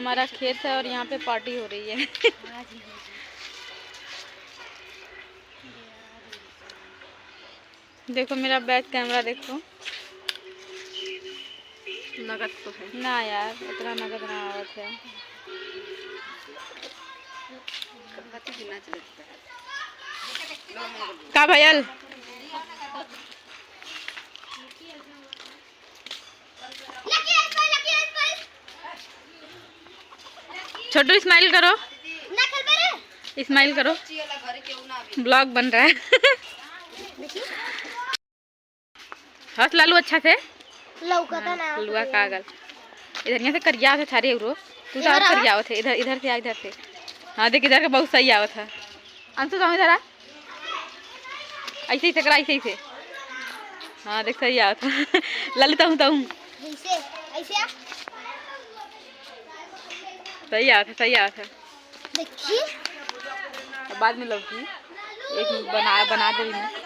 हमारा खेत है और यहाँ पे पार्टी हो रही है। देखो मेरा बैक कैमरा देखो। नगद तो है ना यार, इतना नगद ना आवत है। का भयल छोटू स्माइल करो, स्माइल करो, ब्लॉग बन रहा है। हंस लालू अच्छा से लुआ कागल इधर यहाँ से करिया थे थारे उरो तू तो करिया थे इधर इधर से आ इधर से। हाँ देख इधर का बहुत सही आवत है। अंशु जाओ इधर आ, ऐसे ही से करा ऐसे ही से। हाँ देख सही आवत है। ललिता हूँ तो सही आवत है, सही आवत है। बाद में लौकी एक बना दे।